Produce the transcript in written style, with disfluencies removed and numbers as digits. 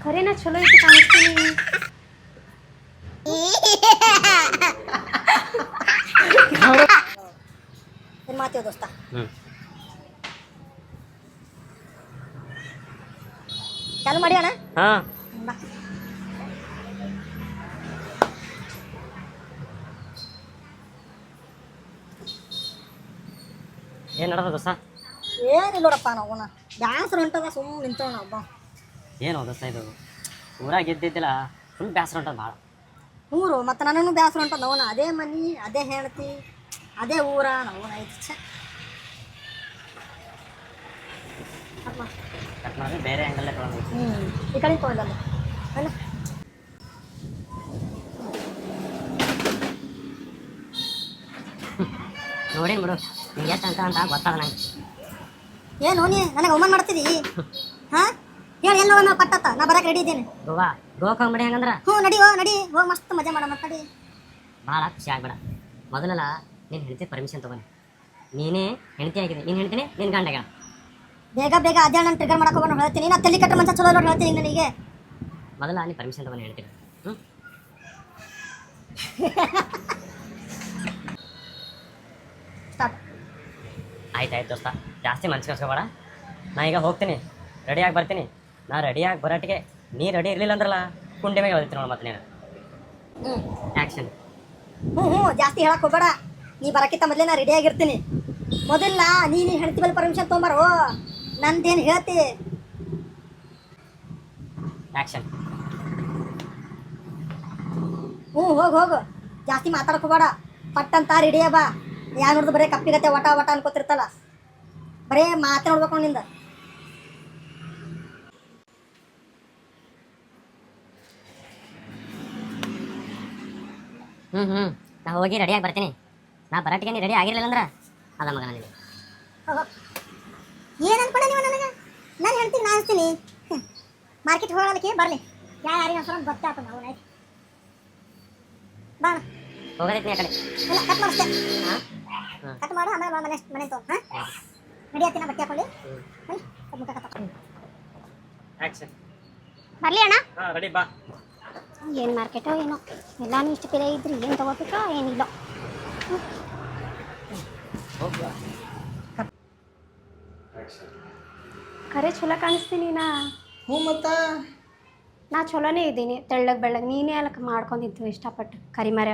ಖರೇನ ಚಲೋ ಐತಿ ಕಾಣಿಸ್ತೀನಿ. ಏನು ಮಾತೀವ ದೋಸ್ತ? ಚಾಲು ಮಾಡಿ ಅಣ್ಣ. ಹಾಂ ಬಾ. ಏನು ನಡೆದ ದೋಸ್ತ? ಏನಿಲ್ಲ ನೋಡಪ್ಪ ನಾವು ಬ್ಯಾಸರ ಹೊಂಟದ ಸುಮ್ಮನೆ ನಿಂತವ ನಾವು ಬಾ. ಏನು ದೋಸ್ತ ಇದು ಊರಾಗ ಗೆದ್ದಿದ್ದಿಲ್ಲ ಫುಲ್ ಬೇಸರ ಹೊಂಟದ ಭಾಳ. ಊರು ಮತ್ತು ನನಗೂ ಬ್ಯಾಸರ ಹೊಂಟದ ಅವನ ಅದೇ ಮನೆ ಅದೇ ಹೆಂಡತಿ ಅದೇ ಊರ ನಾವು ಐತಿ. ಕಟ್ ಮಾಡಿದ್ರೆ ಬೇರೆ ಆ್ಯಂಗಲ್ಲೇ ತೊಗೊಂಡು ಈ ಕಡೆ ತೊಗೊಂಡಲ್ಲ ಅಲ್ಲ. ನೋಡೇನು ಬಿಡು ನಿಂಗೆ ಎಷ್ಟು ಅಂತ ಗೊತ್ತಾದ ನಂಗೆ. ಏನು ನೀ ನನಗೆ ಅವಮಾನ ಮಾಡ್ತೀರಿ? ಹಾಂ ಹೇಳಿ ಎಲ್ಲ ಹೋಗೋಣ ಪಟ್ಟತ್ತ ನಾ ಬರಕ್ಕೆ ರೆಡಿ ಇದ್ದೇನೆ. ಗೋವಾಕ್ಕೆ ಹೋಗ್ಬಿಡಿ ಹಂಗಂದ್ರೆ. ಹ್ಞೂ ನಡಿ ಹೋಗಿ ಮಸ್ತ್ ಮಜಾ ಮಾಡೋಣ ನಡಿ. ಭಾಳ ಖುಷಿ ಆಗ್ಬೇಡ. ಮೊದಲೆಲ್ಲ ನೀನು ಹೆಂಡತಿ ಪರ್ಮಿಷನ್ ತೊಗೊಂಡು ನೀನೇ ಹೆಂಡತಿ ಆಗಿದೆ. ನೀನು ಹೆಂಡ್ತೀನಿ ನಿನ್ನ ಗಂಡಗ ಬೇಗ ಅದೇ ನಾನು ಟ್ರಿಗರ್ ಮಾಡಕ್ಕೆ ಹೋಗೋಣ ಹೇಳ್ತೀನಿ. ನಾ ತಲೆ ಕಟ್ಟ ಮಂಚ ಚಲೋ ನೋಡಿ ಹೇಳ್ತೀನಿ ನನಗೆ. ಮೊದಲ ನೀನು ಪರ್ಮಿಷನ್ ತೊಗೊಂಡು ಹೇಳ್ತೀನಿ. ಹ್ಞೂ ಸ್ಟಾರ್ಟ್. ಆಯ್ತು ದೋಸ್ತ, ಜಾಸ್ತಿ ಮನ್ಸು ಕಸ್ಕೋಬೇಡ. ನಾ ಈಗ ಹೋಗ್ತೀನಿ, ರೆಡಿಯಾಗಿ ಬರ್ತೀನಿ. ನಾ ರೆಡಿಯಾಗಿ ಬರೋಟ್ಟಿಗೆ ನೀ ರೆಡಿ ಇರಲಿಲ್ಲ ಅಂದ್ರಲ್ಲ ಕುಂಡೆ ಮೇಲೆ ಓದಿರ್ತೀನಿ ನೋಡಿ ಮತ್ತೆ ನೀನು. ಆ್ಯಕ್ಷನ್. ಹ್ಞೂ ಜಾಸ್ತಿ ಹೇಳಕ್ಕೆ ಹೋಗಬೇಡ. ನೀ ಬರೋಕ್ಕಿಂತ ಮೊದಲೇ ನಾ ರೆಡಿಯಾಗಿರ್ತೀನಿ. ಮೊದಲ ನೀನು ಹೆಂಡತಿ ಮೇಲೆ ಪರ್ಮಿಷನ್ ತೊಗೊಂಬಾರೋ ನಂದೇನು ಹೇಳ್ತಿ. ಆ್ಯಕ್ಷನ್. ಹ್ಞೂ ಹೋಗು ಜಾಸ್ತಿ ಮಾತಾಡಕ್ಕೆ ಹೋಗಬೇಡ. ಪಟ್ಟಂತ ರೆಡಿಯ ಬಾ. ಯಾ ನೋಡಿದ್ರು ಬರೀ ಕಪ್ಪಿಗತ್ತೆ ವಟ ಅನ್ಕೋತಿರ್ತಲ್ಲ. ಬರೇ ಮಾತೇ ನೋಡ್ಬೇಕು ನಿಂದ. ನಾ ಹೋಗಿ ರೆಡಿಯಾಗಿ ಬರ್ತೀನಿ. ನಾ ಬರೋಟ್ಟಿಗೆ ನೀ ರೆಡಿ ಆಗಿರಲಿಲ್ಲ ಅಂದ್ರೆ ಅದ ಮಗ ನನಗೆ. ಏನು ಅನ್ಕೊಂಡ ನೀವು ನನಗೆ? ನಾನು ಹೇಳ್ತೀನಿ ನಾ ಅನ್ಸ್ತೀನಿ. ಮಾರ್ಕೆಟ್ ಹೋಗೋದಕ್ಕೆ ಬರಲಿ ಯಾರಿಗೆ ಅನ್ಸೋ ಗೊತ್ತಾಗ್ತದೆ. ನಾವು ಆಯ್ತು ಬಾ ಹೋಗೋದೈತಿ ಆ ಕಡೆ. ಇಲ್ಲ ಕಟ್ ಮಾಡಿಸ್ತೇ. ಹಾಂ ಕಟ್ ಮಾಡು ಆಮೇಲೆ ಬಾ ಮನೆ ತಗೋ. ಹಾಂ ರೆಡಿ ಆಗ್ತೀನಿ ಬಟ್ಟೆ ಹಾಕೊಳ್ಳಿ. ಮುಖ ಕತ್ತ ಆ್ಯಕ್ಷನ್. ಬರ್ಲಿ ಅಣ್ಣ. ಹಾಂ ರೆಡಿ ಬಾ. ಏನು ಮಾರ್ಕೆಟೋ ಏನೋ ಎಲ್ಲಾನು ಇಷ್ಟು ಬೆಲೆ ಇದ್ರಿ ಏನು ತಗೋಬೇಕಾ ಏನಿಲ್ಲ. ಖರೆ ಚಲೋ ಕಾಣಿಸ್ತೀನಿ ನಾ. ಹ್ಞೂ ಮತ್ತು ನಾ ಚಲೋನೇ ಇದ್ದೀನಿ ತೆಳ್ಳಗೆ ಬೆಳ್ಳಗೆ. ನೀನೇ ಅಲ್ಲ ಮಾಡ್ಕೊಂಡಿದ್ದು ಇಷ್ಟಪಟ್ಟು ಕರಿಮರ.